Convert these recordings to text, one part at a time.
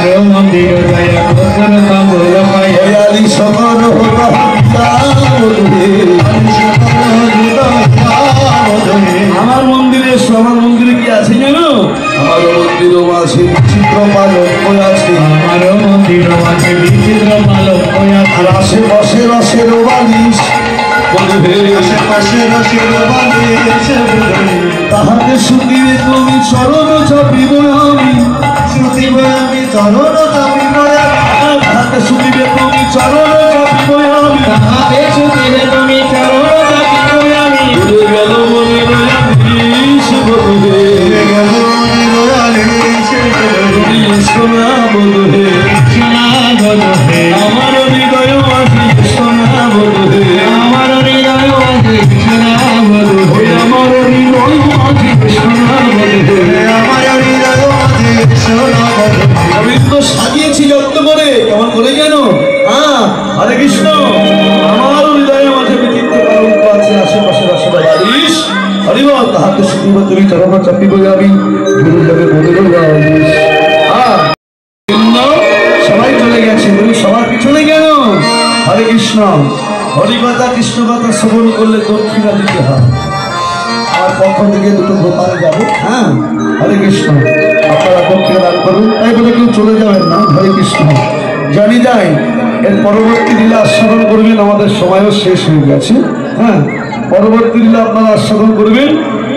हमारो मंदिर दया गोत्र कमल पाय दयाली समान होता আমার মন্দিরে আমার মন্দিরে কি আছে জানো? আমার মন্দিরও আছে বিচিত্র পালক আছে, আমার মন্দির আছে বিচিত্র পালক আছে, আর আশেপাশে রসের বালিশ আশেপাশে রসের বালিশ তাহাতে শুকিয়ে তুমি চরণ চাপিব আমি শুকিব আমি চরণ চাপিব তাহাতে শুকিবে তুমি চরণ চাপিব আমি তাহাতে শুকিবে তুমি চরণ চাপিব আমি ভুলে গেল মনে রয়ালিশ বধুরে গেল মনে রয়ালিশ সোনা বধুরে সোনা বধুরে আমার হৃদয় মাঝে সোনা বধুরে আমার হৃদয় আছে সোনা বধুরে আমার হৃদয় মাঝে সোনা বধুরে আমার হৃদয় মাঝে সোনা বধুরে আমি তো সাজিয়েছি যত্ন করে কেমন করে যেন হরে কৃষ্ণ আমার হৃদয়ের মাঝে বিচিত্র কলঙ্ক আছে আশেপাশে রসের বালিশ হরিবল তাহাতে শুনিব তুমি চরণ চাপিব আমি গুরু যাবে বলে সবাই চলে গেছে তুমি সবার পিছনে কেন? হরে কৃষ্ণ হরিকথা কৃষ্ণ কথা শ্রবণ করলে দক্ষিণা দিতে হয়। আমার পক্ষ থেকে দুটো গোপালে যাবো। হরে কৃষ্ণ আপনারা দক্ষিণা দান করুন, তাই বলে কেউ চলে যাবেন না। হরে কৃষ্ণ জানি যাই এর পরবর্তী লীলা আস্বাদন করবেন, আমাদের সময়ও শেষ হয়ে গেছে। পরবর্তী লীলা আপনারা আস্বাদন করবেন।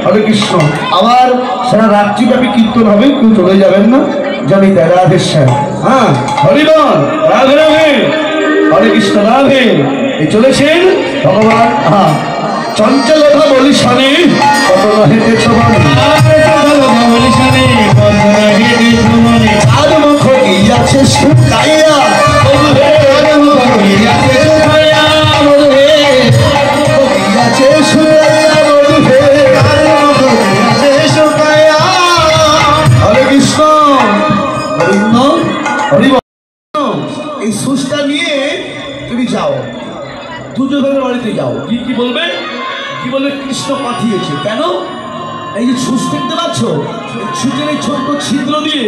হরে কৃষ্ণ আবার সারা রাত্রিব্যাপী কীর্তন হবে, কেউ চলে যাবেন না। জানি তাই রাধেশ্যাম হরিবল রাধে রাধে হরে কৃষ্ণ রাধে। এই চলেছেন ভগবান চঞ্চলতা বলি শনি কত না হেঁটেছ মুখ গিয়াছে শুকাইয়া হরে কৃষ্ণ এই সুচটা নিয়ে তুমি যাও, দুর্যোধনের বাড়িতে যাও। কি কি বলবে? কি বলবে? কৃষ্ণ পাঠিয়েছে। কেন? এই যে সুচ দেখতে পাচ্ছ, সুচের এই ছোট্ট ছিদ্র দিয়ে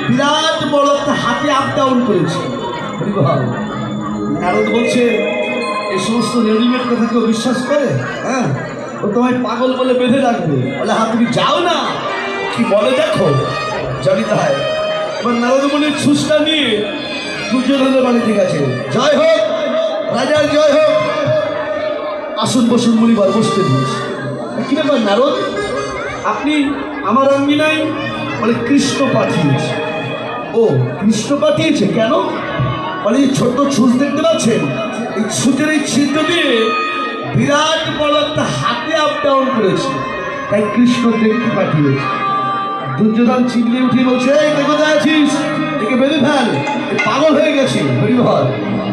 বিরাট বড় একটা হাতে আপ ডাউন করেছে। নারদ বলছে এই সমস্ত রেডিমেড কথা কেউ বিশ্বাস করে? ও তোমায় পাগল বলে বেঁধে রাখবে। বলে তুমি যাও না, কি বলে দেখো। জানি তাই এবার নারদ মুনির সুচটা নিয়ে দুর্যোধনের বাড়িতে গেছে। জয় হোক রাজার জয় হোক। আসুন বসুন মুনিবার, বসতে দিস। কি ব্যাপার নারদ, আপনি আমার অঙ্গিনায়? বলে কৃষ্ণ পাঠিয়েছে। ও কৃষ্ণ পাঠিয়েছে কেন? বলে এই ছোট্ট ছুঁচ দেখতে পাচ্ছেন, এই ছুঁচের এই ছিদ্র দিয়ে বিরাট বড় একটা হাতে আপ ডাউন করেছে, তাই কৃষ্ণ দেখতে পাঠিয়েছে। দুর্যোধন চিল্লি উঠে বলছে এই কোথায় আছিস, একে বেঁধে ফেল, পাগল হয়ে গেছে। হরিহর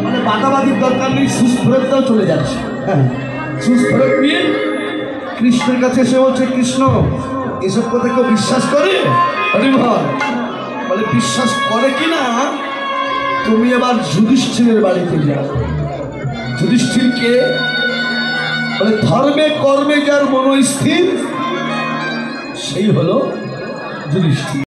মানে বাটাবাদির দরকার নেই, সুচ ফেরতটাও চলে যাচ্ছে। সুচ ফেরত নিয়ে কৃষ্ণের কাছে এসে বলছে কৃষ্ণ এসব কথা কেউ বিশ্বাস করে? হরিহর বলে বিশ্বাস করে কিনা তুমি এবার যুধিষ্ঠিরের বাড়িতে যাও। যুধিষ্ঠিরকে বলে ধর্মে কর্মে যার মনস্থির সেই হলো যুধিষ্ঠির।